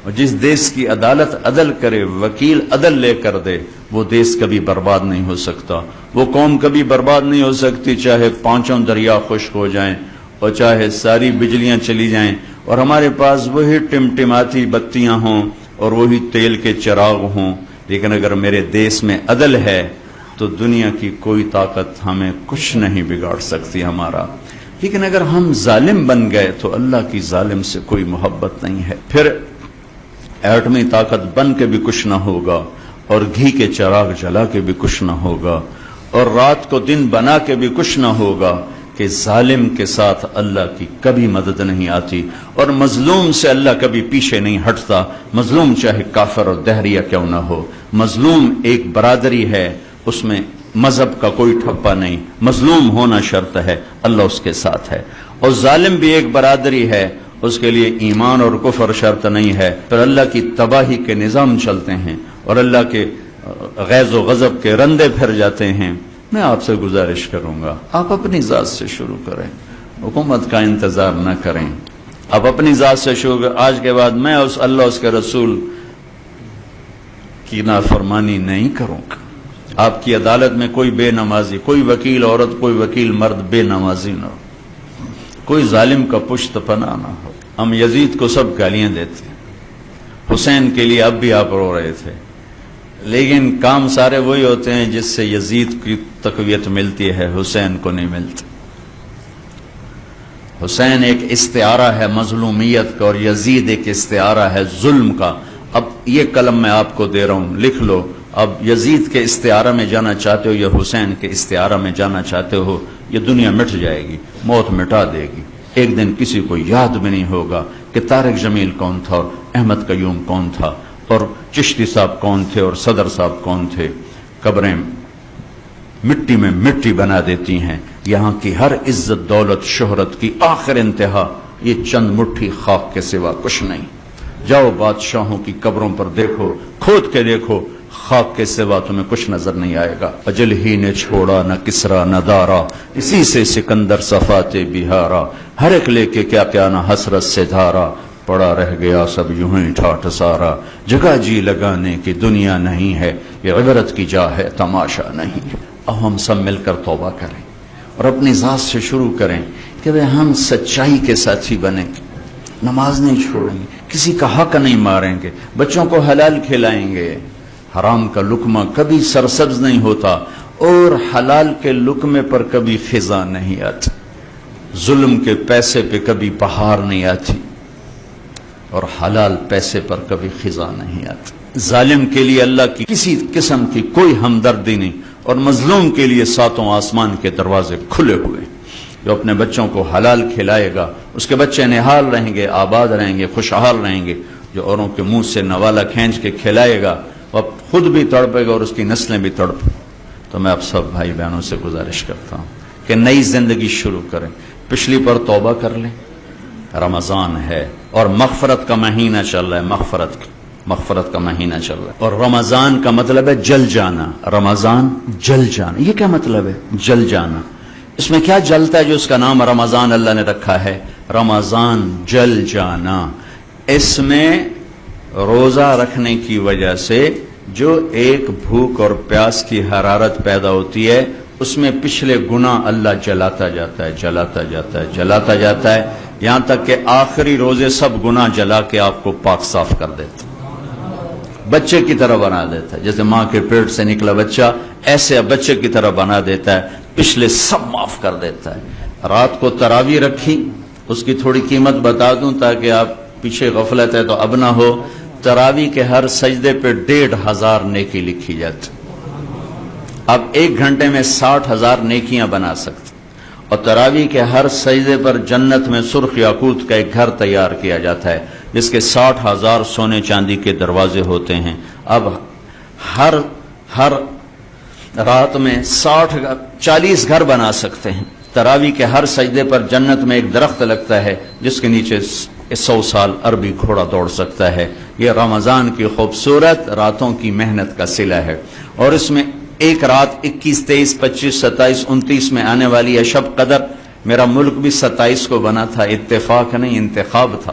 اور جس دیس کی عدالت عدل کرے، وکیل عدل لے کر دے، وہ دیس کبھی برباد نہیں ہو سکتا، وہ قوم کبھی برباد نہیں ہو سکتی، چاہے پانچوں دریا خشک ہو جائیں اور چاہے ساری بجلیاں چلی جائیں اور ہمارے پاس وہی ٹمٹماتی بتیاں ہوں اور وہی تیل کے چراغ ہوں، لیکن اگر میرے دیس میں عدل ہے تو دنیا کی کوئی طاقت ہمیں کچھ نہیں بگاڑ سکتی ہمارا۔ لیکن اگر ہم ظالم بن گئے تو اللہ کی ظالم سے کوئی محبت نہیں ہے، پھر ایٹمی طاقت بن کے بھی کچھ نہ ہوگا اور گھی کے چراغ جلا کے بھی کچھ نہ ہوگا اور رات کو دن بنا کے بھی کچھ نہ ہوگا کہ ظالم کے ساتھ اللہ کی کبھی مدد نہیں آتی اور مظلوم سے اللہ کبھی پیچھے نہیں ہٹتا، مظلوم چاہے کافر اور دہریہ کیوں نہ ہو، مظلوم ایک برادری ہے، اس میں مذہب کا کوئی ٹھپا نہیں، مظلوم ہونا شرط ہے، اللہ اس کے ساتھ ہے، اور ظالم بھی ایک برادری ہے، اس کے لیے ایمان اور کفر شرط نہیں ہے، پھر اللہ کی تباہی کے نظام چلتے ہیں اور اللہ کے غیظ و غضب کے رندے پھر جاتے ہیں۔ میں آپ سے گزارش کروں گا، آپ اپنی ذات سے شروع کریں، حکومت کا انتظار نہ کریں، آپ اپنی ذات سے شروع کریں۔ آج کے بعد میں اس اللہ اس کے رسول کی نافرمانی نہیں کروں گا۔ آپ کی عدالت میں کوئی بے نمازی، کوئی وکیل عورت، کوئی وکیل مرد بے نمازی نہ ہو، کوئی ظالم کا پشت پناہ نہ ہو۔ ہم یزید کو سب گالیاں دیتے ہیں، حسین کے لیے اب بھی آپ رو رہے تھے، لیکن کام سارے وہی ہوتے ہیں جس سے یزید کی تقویت ملتی ہے، حسین کو نہیں ملتی۔ حسین ایک استعارہ ہے مظلومیت کا اور یزید ایک استعارہ ہے ظلم کا۔ اب یہ قلم میں آپ کو دے رہا ہوں، لکھ لو، اب یزید کے استعارہ میں جانا چاہتے ہو یا حسین کے استعارہ میں جانا چاہتے ہو، یہ دنیا مٹ جائے گی، موت مٹا دے گی، ایک دن کسی کو یاد بھی نہیں ہوگا کہ طارق جمیل کون تھا اور احمد قیوم کون تھا اور چشتی صاحب کون تھے اور صدر صاحب کون تھے۔ قبریں مٹی میں مٹی بنا دیتی ہیں، یہاں کی ہر عزت دولت شہرت کی آخر انتہا یہ چند مٹھی خاک کے سوا کچھ نہیں۔ جاؤ بادشاہوں کی قبروں پر دیکھو، کھود کے دیکھو، خاک کے سوا تمہیں کچھ نظر نہیں آئے گا۔ اجل ہی نے چھوڑا نہ کسرا نہ دارا، اسی سے سکندر صفات بہارا، ہر ایک لے کے کیا کیا نہ حسرت سے دھارا، پڑا رہ گیا سب یوں ہی ٹھاٹھ سارا، جگہ جی لگانے کی دنیا نہیں ہے، یہ عبرت کی جا ہے تماشا نہیں ہے۔ اب ہم سب مل کر توبہ کریں اور اپنی ذات سے شروع کریں کہ ہم سچائی کے ساتھی بنیں گے، نماز نہیں چھوڑیں گے، کسی کا حق نہیں ماریں گے، بچوں کو حلال کھلائیں گے، حرام کا لقمہ کبھی سرسبز نہیں ہوتا اور حلال کے لقمے پر کبھی خزاں نہیں آتی، ظلم کے پیسے پہ کبھی بہار نہیں آتی اور حلال پیسے پر کبھی خزاں نہیں آتی۔ ظالم کے لیے اللہ کی کسی قسم کی کوئی ہمدردی نہیں اور مظلوم کے لیے ساتوں آسمان کے دروازے کھلے ہوئے۔ جو اپنے بچوں کو حلال کھلائے گا اس کے بچے نہال رہیں گے، آباد رہیں گے، خوشحال رہیں گے۔ جو اوروں کے منہ سے نوالا کھینچ کے کھلائے گا وہ خود بھی تڑپے گا اور اس کی نسلیں بھی تڑپیں۔ تو میں آپ سب بھائی بہنوں سے گزارش کرتا ہوں کہ نئی زندگی شروع کریں، پچھلی پر توبہ کر لیں۔ رمضان ہے اور مغفرت کا مہینہ چل رہا ہے، مغفرت کا مہینہ چل رہا ہے، اور رمضان کا مطلب ہے جل جانا۔ رمضان جل جانا، یہ کیا مطلب ہے جل جانا؟ اس میں کیا جلتا ہے جو اس کا نام رمضان اللہ نے رکھا ہے؟ رمضان جل جانا، اس میں روزہ رکھنے کی وجہ سے جو ایک بھوک اور پیاس کی حرارت پیدا ہوتی ہے اس میں پچھلے گناہ اللہ جلاتا جاتا ہے، جلاتا جاتا ہے، جلاتا جاتا ہے، یہاں تک کہ آخری روزے سب گناہ جلا کے آپ کو پاک صاف کر دیتا ہے، بچے کی طرح بنا دیتا ہے۔ جیسے ماں کے پیٹ سے نکلا بچہ ایسے بچے کی طرح بنا دیتا ہے، پچھلے سب معاف کر دیتا ہے۔ رات کو تراویح رکھی، اس کی تھوڑی قیمت بتا دوں تاکہ آپ پیچھے غفلت ہے تو اب نہ ہو۔ تراویح کے ہر سجدے پہ 1500 نیکی لکھی جاتی، اب 1 گھنٹے میں 60,000 نیکیاں بنا سکتے، اور تراویح کے ہر سجدے پر جنت میں سرخ یاقوت کا ایک گھر تیار کیا جاتا ہے جس کے 60,000 سونے چاندی کے دروازے ہوتے ہیں۔ اب ہر رات میں 40 گھر بنا سکتے ہیں۔ تراویح کے ہر سجدے پر جنت میں ایک درخت لگتا ہے جس کے نیچے 100 سال عربی گھوڑا دوڑ سکتا ہے۔ یہ رمضان کی خوبصورت راتوں کی محنت کا صلہ ہے، اور اس میں ایک رات 21، 23، 25، 27، 29 میں آنے والی ہے شب قدر۔ میرا ملک بھی 27 کو بنا تھا، اتفاق نہیں انتخاب تھا،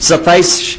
27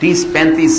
30-35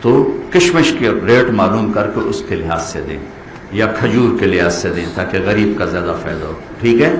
تو کشمش کے ریٹ معلوم کر کے اس کے لحاظ سے دیں یا کھجور کے لحاظ سے دیں تاکہ غریب کا زیادہ فائدہ ہو. ٹھیک ہے.